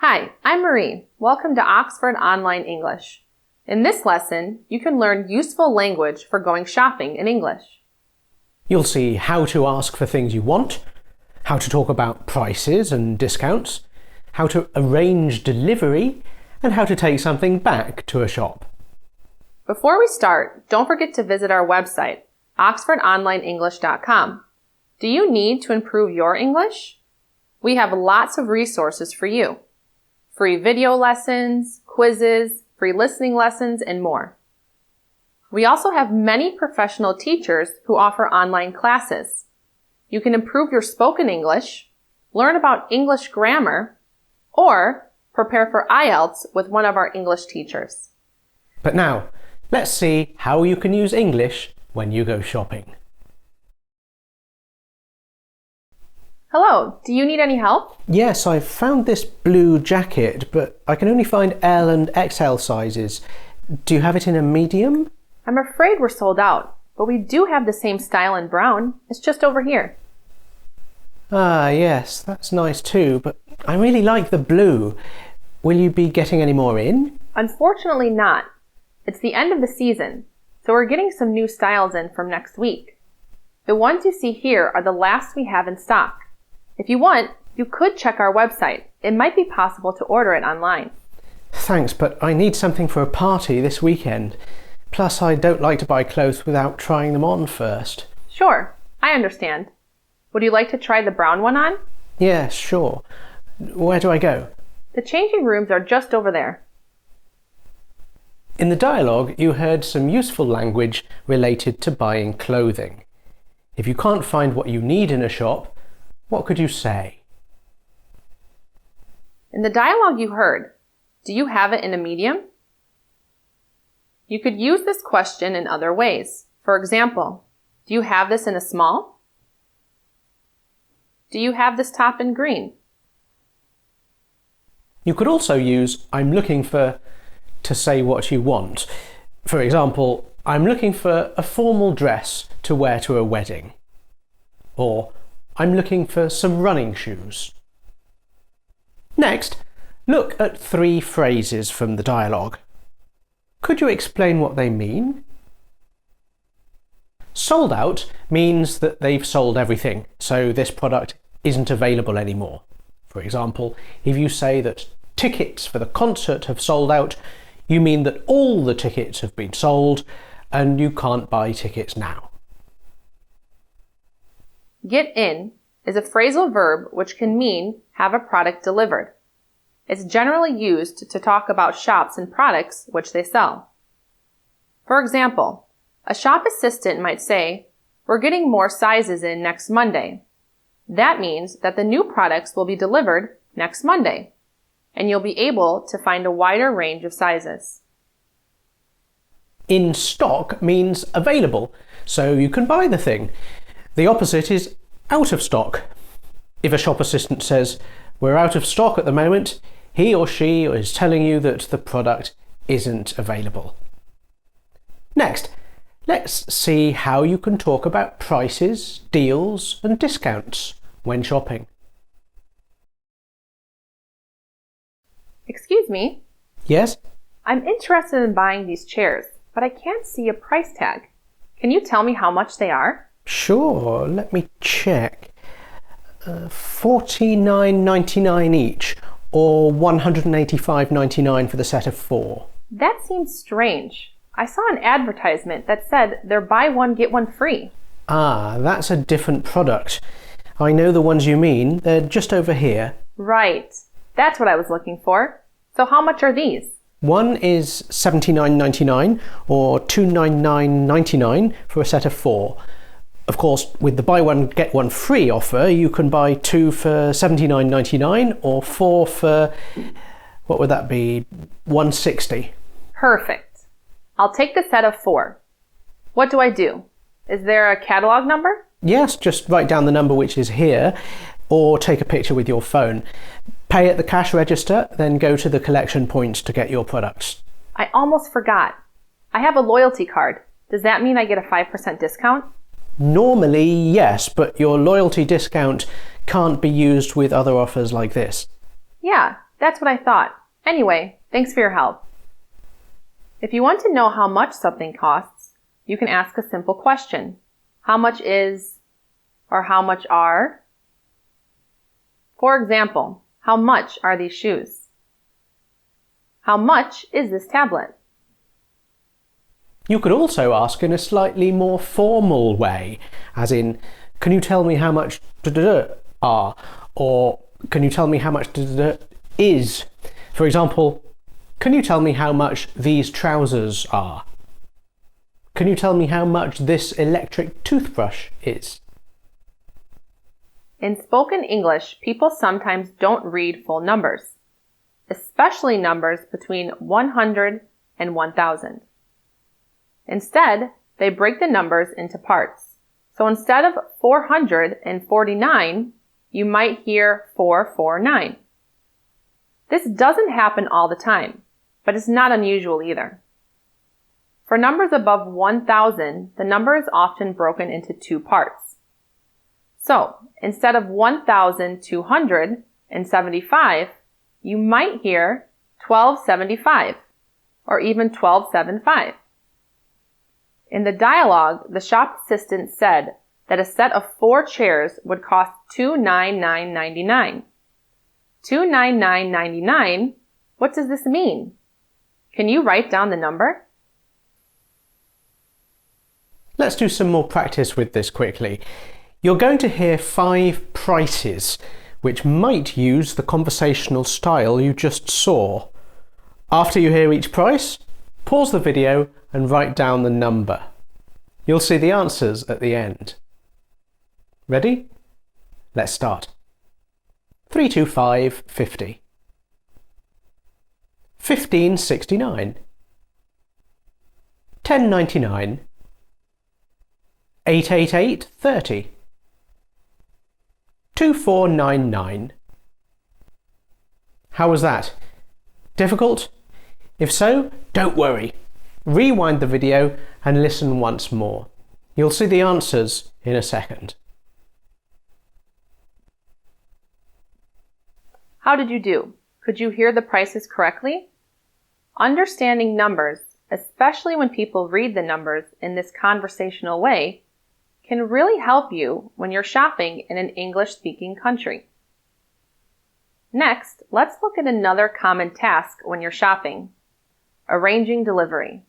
Hi, I'm Marie. Welcome to Oxford Online English. In this lesson, you can learn useful language for going shopping in English. You'll see how to ask for things you want, how to talk about prices and discounts, how to arrange delivery, and how to take something back to a shop. Before we start, don't forget to visit our website, oxfordonlineenglish.com. Do you need to improve your English? We have lots of resources for you. Free video lessons, quizzes, free listening lessons, and more. We also have many professional teachers who offer online classes. You can improve your spoken English, learn about English grammar, or prepare for IELTS with one of our English teachers. But now, let's see how you can use English when you go shopping. Hello, do you need any help? Yes, I found this blue jacket, but I can only find L and XL sizes. Do you have it in a medium? I'm afraid we're sold out, but we do have the same style in brown. It's just over here. Ah, yes, that's nice too, but I really like the blue. Will you be getting any more in? Unfortunately not. It's the end of the season, so we're getting some new styles in from next week. The ones you see here are the last we have in stock. If you want, you could check our website. It might be possible to order it online. Thanks, but I need something for a party this weekend. Plus, I don't like to buy clothes without trying them on first. Sure, I understand. Would you like to try the brown one on? Yes, sure. Where do I go? The changing rooms are just over there. In the dialogue, you heard some useful language related to buying clothing. If you can't find what you need in a shop, what could you say? In the dialogue you heard, do you have it in a medium? You could use this question in other ways. For example, do you have this in a small? Do you have this top in green? You could also use I'm looking for to say what you want. For example, I'm looking for a formal dress to wear to a wedding. Or I'm looking for some running shoes. Next, look at 3 phrases from the dialogue. Could you explain what they mean? Sold out means that they've sold everything, so this product isn't available anymore. For example, if you say that tickets for the concert have sold out, you mean that all the tickets have been sold and you can't buy tickets now. Get in is a phrasal verb which can mean have a product delivered. It's generally used to talk about shops and products which they sell. For example, a shop assistant might say, "We're getting more sizes in next Monday." That means that the new products will be delivered next Monday, and you'll be able to find a wider range of sizes. In stock means available, so you can buy the thing. The opposite is out of stock. If a shop assistant says, "We're out of stock at the moment," he or she is telling you that the product isn't available. Next, let's see how you can talk about prices, deals, and discounts when shopping. Excuse me? Yes? I'm interested in buying these chairs, but I can't see a price tag. Can you tell me how much they are? Sure, let me check. $49.99 each, or $185.99 for the set of 4. That seems strange. I saw an advertisement that said they're buy one, get one free. Ah, that's a different product. I know the ones you mean. They're just over here. Right. That's what I was looking for. So how much are these? One is $79.99 or $299.99 for a set of 4. Of course, with the buy one, get one free offer, you can buy 2 for $79.99 or 4 for, what would that be, $160. Perfect. I'll take the set of 4. What do I do? Is there a catalog number? Yes, just write down the number which is here, or take a picture with your phone. Pay at the cash register, then go to the collection point to get your products. I almost forgot. I have a loyalty card. Does that mean I get a 5% discount? Normally, yes, but your loyalty discount can't be used with other offers like this. Yeah, That's what I thought. Anyway, thanks for your help. If you want to know how much something costs, you can ask a simple question. How much is, or how much are? For example, how much are these shoes? How much is this tablet? You could also ask in a slightly more formal way, as in, can you tell me how much are? Or can you tell me how much is? For example, can you tell me how much these trousers are? Can you tell me how much this electric toothbrush is? In spoken English, people sometimes don't read full numbers, especially numbers between 100 and 1000. Instead, they break the numbers into parts. So instead of 449, you might hear 449. This doesn't happen all the time, but it's not unusual either. For numbers above 1000, the number is often broken into two parts. So, instead of 1275, you might hear 1275 or even 1275. In the dialogue, the shop assistant said that a set of 4 chairs would cost $299.99. $299.99? What does this mean? Can you write down the number? Let's do some more practice with this quickly. You're going to hear 5 prices, which might use the conversational style you just saw. After you hear each price, pause the video and write down the number. You'll see the answers at the end. Ready? Let's start. 325.50. 15.69. 10.99. 888.30. 2499. How was that? Difficult? If so, don't worry. Rewind the video and listen once more. You'll see the answers in a second. How did you do? Could you hear the prices correctly? Understanding numbers, especially when people read the numbers in this conversational way, can really help you when you're shopping in an English-speaking country. Next, let's look at another common task when you're shopping: arranging delivery.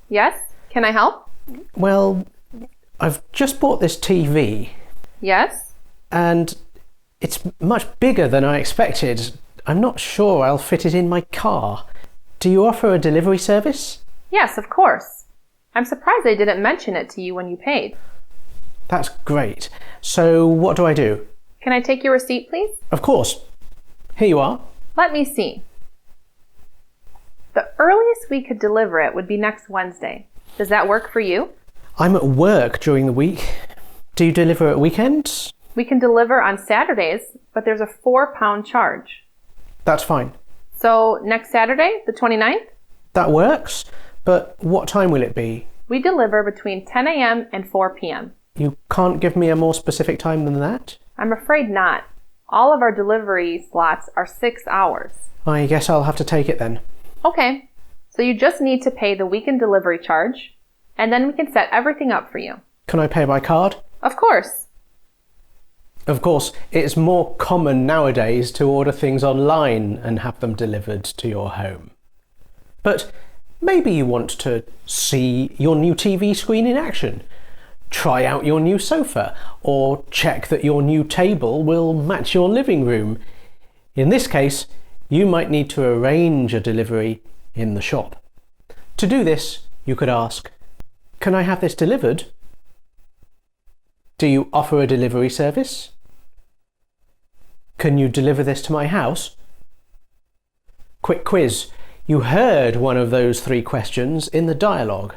Yes? Can I help? Well, I've just bought this TV. Yes? And it's much bigger than I expected. I'm not sure I'll fit it in my car. Do you offer a delivery service? Yes, of course. I'm surprised they didn't mention it to you when you paid. That's great. So what do I do? Can I take your receipt, please? Of course. Here you are. Let me see. The earliest we could deliver it would be next Wednesday. Does that work for you? I'm at work during the week. Do you deliver at weekends? We can deliver on Saturdays, but there's a £4 charge. That's fine. So next Saturday, the 29th? That works, but what time will it be? We deliver between 10 a.m. and 4 p.m. You can't give me a more specific time than that? I'm afraid not. All of our delivery slots are 6 hours. I guess I'll have to take it then. Okay, so you just need to pay the weekend delivery charge, and then we can set everything up for you. Can I pay by card? Of course. Of course, it's more common nowadays to order things online and have them delivered to your home. But maybe you want to see your new TV screen in action, try out your new sofa, or check that your new table will match your living room. In this case, you might need to arrange a delivery in the shop. To do this, you could ask, "Can I have this delivered?" Do you offer a delivery service? Can you deliver this to my house? Quick quiz. You heard one of those 3 questions in the dialogue.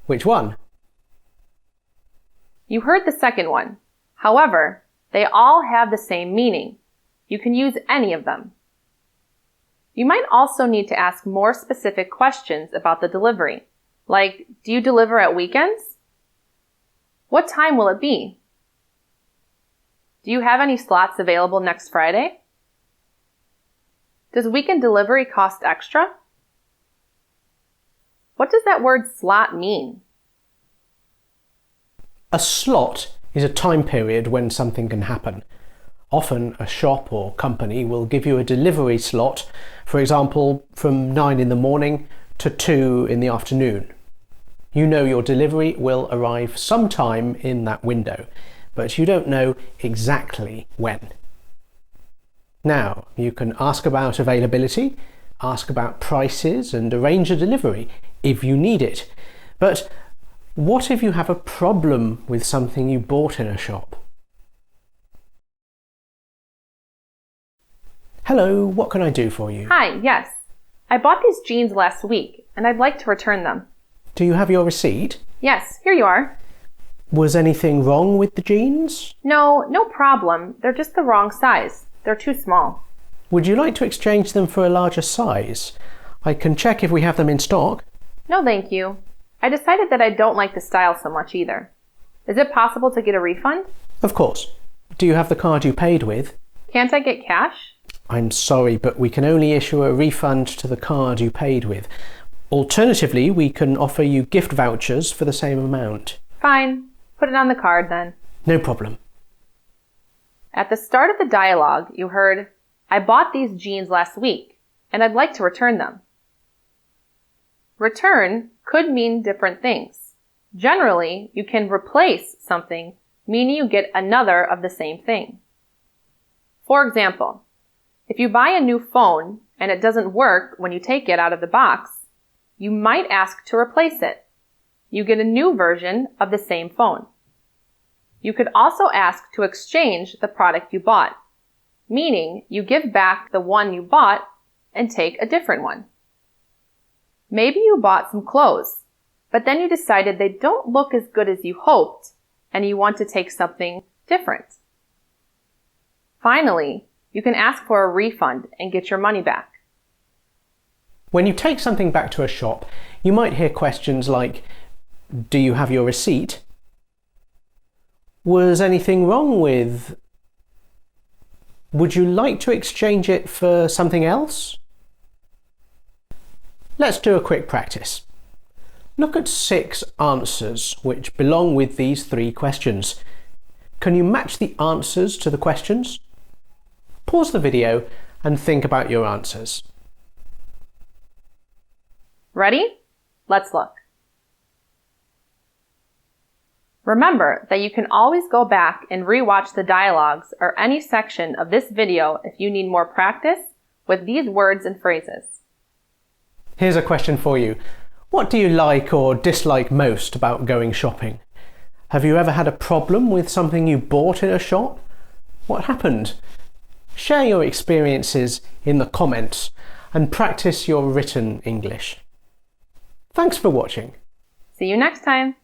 Which one? You heard the second one. However, they all have the same meaning. You can use any of them. You might also need to ask more specific questions about the delivery, like, do you deliver at weekends? What time will it be? Do you have any slots available next Friday? Does weekend delivery cost extra? What does that word slot mean? A slot is a time period when something can happen. Often a shop or company will give you a delivery slot, for example, from 9 in the morning to 2 in the afternoon. You know your delivery will arrive sometime in that window, but you don't know exactly when. Now, you can ask about availability, ask about prices, and arrange a delivery if you need it. But what if you have a problem with something you bought in a shop? Hello, what can I do for you? Hi, yes. I bought these jeans last week, and I'd like to return them. Do you have your receipt? Yes, here you are. Was anything wrong with the jeans? No, no problem. They're just the wrong size. They're too small. Would you like to exchange them for a larger size? I can check if we have them in stock. No, thank you. I decided that I don't like the style so much either. Is it possible to get a refund? Of course. Do you have the card you paid with? Can't I get cash? I'm sorry, but we can only issue a refund to the card you paid with. Alternatively, we can offer you gift vouchers for the same amount. Fine. Put it on the card then. No problem. At the start of the dialogue, you heard, I bought these jeans last week, and I'd like to return them. Return could mean different things. Generally, you can replace something, meaning you get another of the same thing. For example, if you buy a new phone and it doesn't work when you take it out of the box, you might ask to replace it. You get a new version of the same phone. You could also ask to exchange the product you bought, meaning you give back the one you bought and take a different one. Maybe you bought some clothes, but then you decided they don't look as good as you hoped, and you want to take something different. Finally, you can ask for a refund and get your money back. When you take something back to a shop, you might hear questions like, do you have your receipt? Was anything wrong with? Would you like to exchange it for something else? Let's do a quick practice. Look at 6 answers which belong with these 3 questions. Can you match the answers to the questions? Pause the video and think about your answers. Ready? Let's look. Remember that you can always go back and rewatch the dialogues or any section of this video if you need more practice with these words and phrases. Here's a question for you. What do you like or dislike most about going shopping? Have you ever had a problem with something you bought in a shop? What happened? Share your experiences in the comments and practice your written English. Thanks for watching. See you next time.